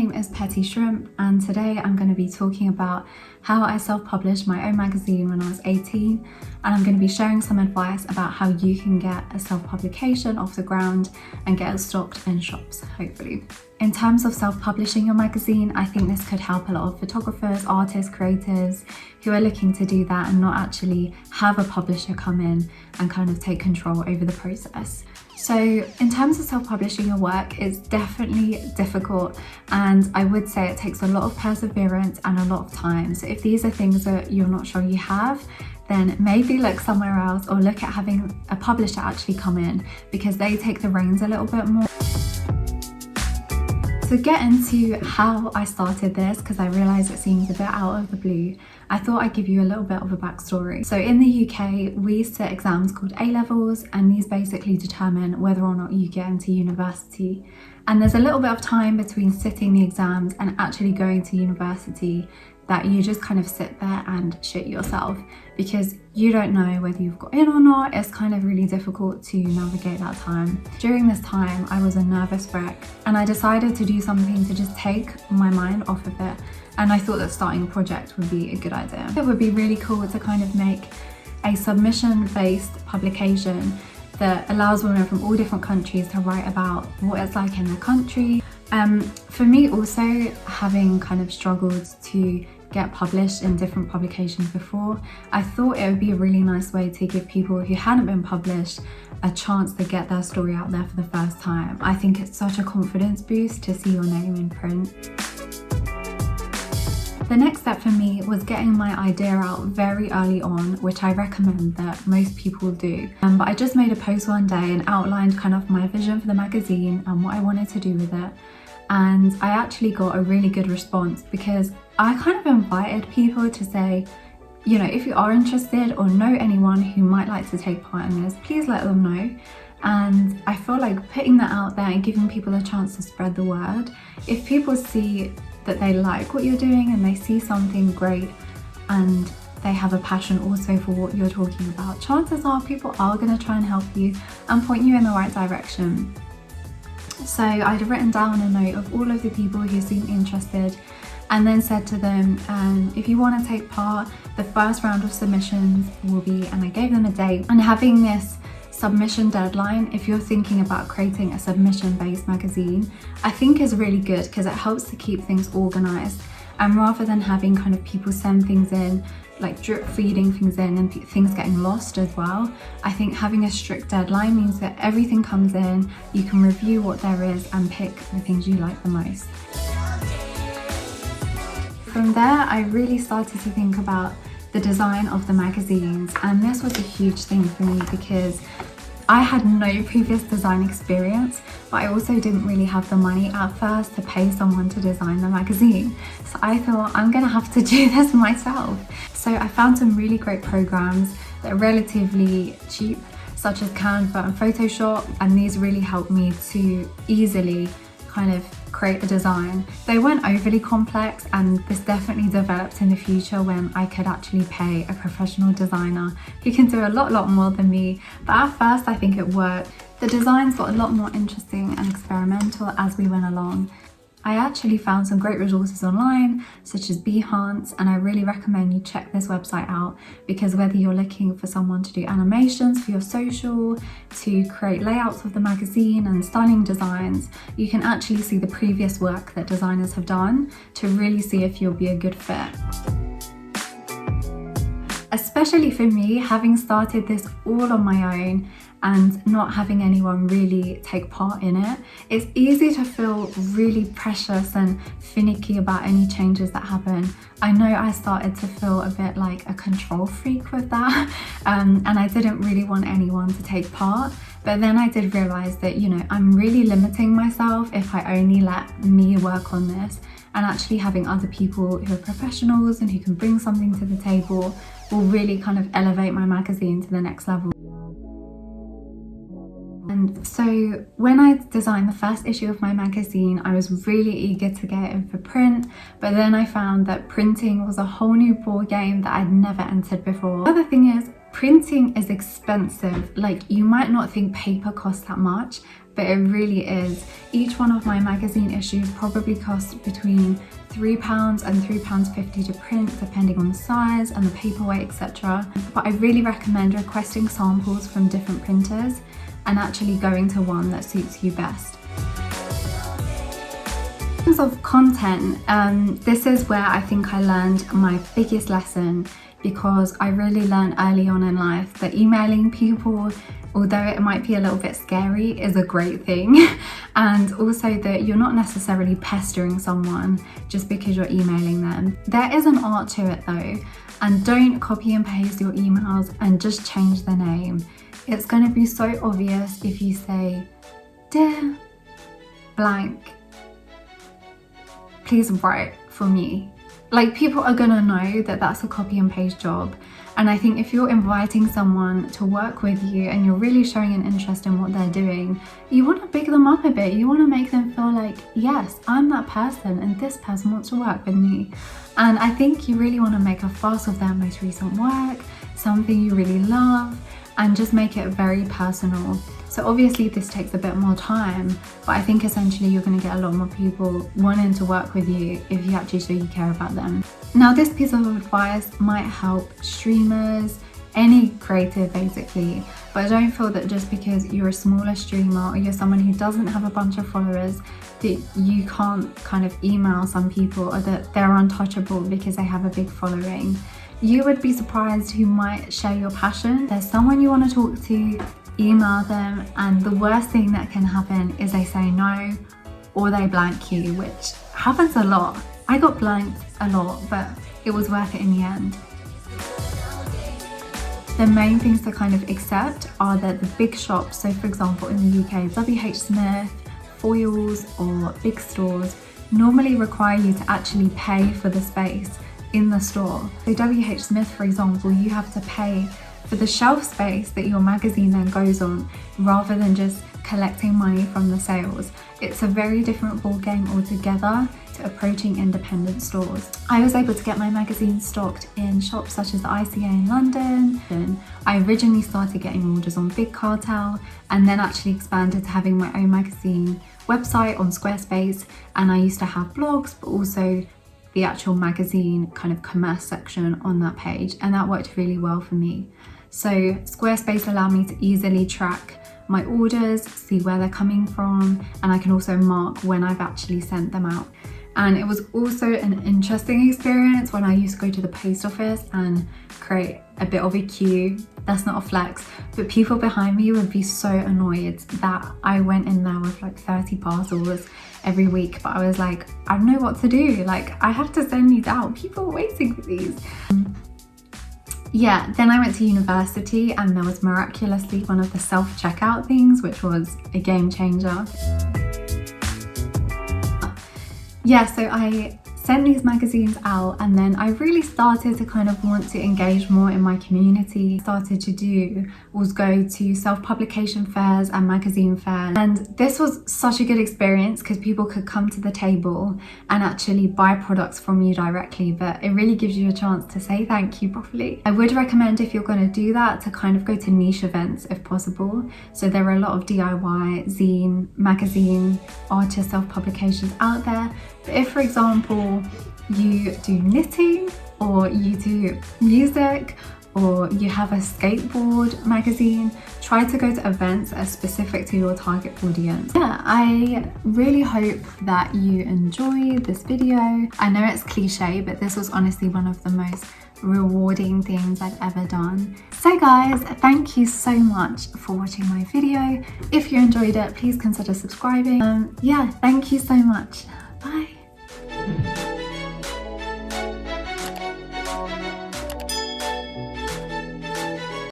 name is Petty Shrimp, and today I'm going to be talking about how I self-published my own magazine when I was 18, and I'm going to be sharing some advice about how you can get a self-publication off the ground and get it stocked in shops, hopefully. In terms of self-publishing your magazine, I think this could help a lot of photographers, artists, creatives who are looking to do that and not actually have a publisher come in and kind of take control over the process. So in terms of self-publishing your work, it's definitely difficult, and I would say it takes a lot of perseverance and a lot of time. So if these are things that you're not sure you have, then maybe look somewhere else or look at having a publisher actually come in, because they take the reins a little bit more. To get into how I started this, because I realise it seems a bit out of the blue, I thought I'd give you a little bit of a backstory. So in the UK, we sit exams called A-levels, and these basically determine whether or not you get into university. And there's a little bit of time between sitting the exams and actually going to university that you just kind of sit there and shit yourself, because you don't know whether you've got in or not. It's kind of really difficult to navigate that time. During this time, I was a nervous wreck, and I decided to do something to just take my mind off of it. And I thought that starting a project would be a good idea. It would be really cool to kind of make a submission-based publication that allows women from all different countries to write about what it's like in their country. For me also, having kind of struggled to get published in different publications before, I thought it would be a really nice way to give people who hadn't been published a chance to get their story out there for the first time. I think it's such a confidence boost to see your name in print. The next step for me was getting my idea out very early on, which I recommend that most people do. But I just made a post one day and outlined kind of my vision for the magazine and what I wanted to do with it. And I actually got a really good response, because I kind of invited people to say, you know, if you are interested or know anyone who might like to take part in this, please let them know. And I feel like putting that out there and giving people a chance to spread the word, if people see that they like what you're doing and they see something great and they have a passion also for what you're talking about, chances are people are going to try and help you and point you in the right direction. So I'd written down a note of all of the people who seemed interested, and then said to them, if you want to take part, the first round of submissions will be, and I gave them a date. And having this submission deadline, if you're thinking about creating a submission-based magazine, I think is really good, because it helps to keep things organized. And rather than having kind of people send things in, like drip feeding things in and things getting lost as well, I think having a strict deadline means that everything comes in, you can review what there is and pick the things you like the most. From there, I really started to think about the design of the magazines, and this was a huge thing for me because I had no previous design experience, but I also didn't really have the money at first to pay someone to design the magazine. So I thought, I'm gonna have to do this myself. So I found some really great programs that are relatively cheap, such as Canva and Photoshop, and these really helped me to easily kind of create a design. They weren't overly complex, and this definitely developed in the future when I could actually pay a professional designer who can do a lot more than me. But at first I think it worked. The designs got a lot more interesting and experimental as we went along. I actually found some great resources online, such as Behance, and I really recommend you check this website out, because whether you're looking for someone to do animations for your social, to create layouts of the magazine and styling designs, you can actually see the previous work that designers have done to really see if you'll be a good fit. Especially for me, having started this all on my own and not having anyone really take part in it, it's easy to feel really precious and finicky about any changes that happen. I know I started to feel a bit like a control freak with that, and I didn't really want anyone to take part. But then I did realize that, you know, I'm really limiting myself if I only let me work on this, and actually having other people who are professionals and who can bring something to the table will really kind of elevate my magazine to the next level. And so when I designed the first issue of my magazine, I was really eager to get it in for print, but then I found that printing was a whole new ball game that I'd never entered before. The other thing is, printing is expensive. Like, you might not think paper costs that much, but it really is. Each one of my magazine issues probably cost between £3 and £3.50 to print, depending on the size and the paperweight, etc. But I really recommend requesting samples from different printers and actually going to one that suits you best. In terms of content, this is where I think I learned my biggest lesson, because I really learned early on in life that emailing people, although it might be a little bit scary, is a great thing. And also that you're not necessarily pestering someone just because you're emailing them. There is an art to it though, and don't copy and paste your emails and just change the name. It's going to be so obvious if you say, "Dear blank, please write for me." Like, people are gonna know that that's a copy and paste job. And I think if you're inviting someone to work with you and you're really showing an interest in what they're doing, you want to big them up a bit. You want to make them feel like, yes, I'm that person and this person wants to work with me. And I think you really want to make a fuss of their most recent work, something you really love, and just make it very personal. So obviously this takes a bit more time, but I think essentially you're going to get a lot more people wanting to work with you if you actually show you care about them. Now, this piece of advice might help streamers, any creative basically, but I don't feel that just because you're a smaller streamer or you're someone who doesn't have a bunch of followers that you can't kind of email some people, or that they're untouchable because they have a big following. You would be surprised who might share your passion. There's someone you want to talk to, email them, and the worst thing that can happen is they say no or they blank you, which happens a lot. I got blanked a lot, but it was worth it in the end. The main things to kind of accept are that the big shops, so for example in the UK, WH Smith, Foyles or big stores, normally require you to actually pay for the space in the store. So WH Smith, for example, you have to pay for the shelf space that your magazine then goes on, rather than just collecting money from the sales. It's a very different ballgame altogether to approaching independent stores. I was able to get my magazine stocked in shops such as the ICA in London. I originally started getting orders on Big Cartel and then actually expanded to having my own magazine website on Squarespace, and I used to have blogs but also the actual magazine kind of commerce section on that page, and that worked really well for me. So Squarespace allowed me to easily track my orders, see where they're coming from, and I can also mark when I've actually sent them out. And it was also an interesting experience when I used to go to the post office and create a bit of a queue. That's not a flex, but people behind me would be so annoyed that I went in there with like 30 parcels every week, but I was like, I don't know what to do. Like, I have to send these out. People are waiting for these. Yeah, then I went to university and there was miraculously one of the self-checkout things, which was a game changer. Yeah, so I sent these magazines out, and then I really started to kind of want to engage more in my community. Started to do was go to self-publication fairs and magazine fairs, and this was such a good experience because people could come to the table and actually buy products from you directly, but it really gives you a chance to say thank you properly. I would recommend, if you're going to do that, to kind of go to niche events if possible. So there are a lot of DIY, zine, magazine, artist self-publications out there. But if, for example, you do knitting or you do music or you have a skateboard magazine, try to go to events that are specific to your target audience. Yeah, I really hope that you enjoy this video. I know it's cliche, but this was honestly one of the most rewarding things I've ever done. So guys, thank you so much for watching my video. If you enjoyed it, please consider subscribing. Yeah, thank you so much. Bye.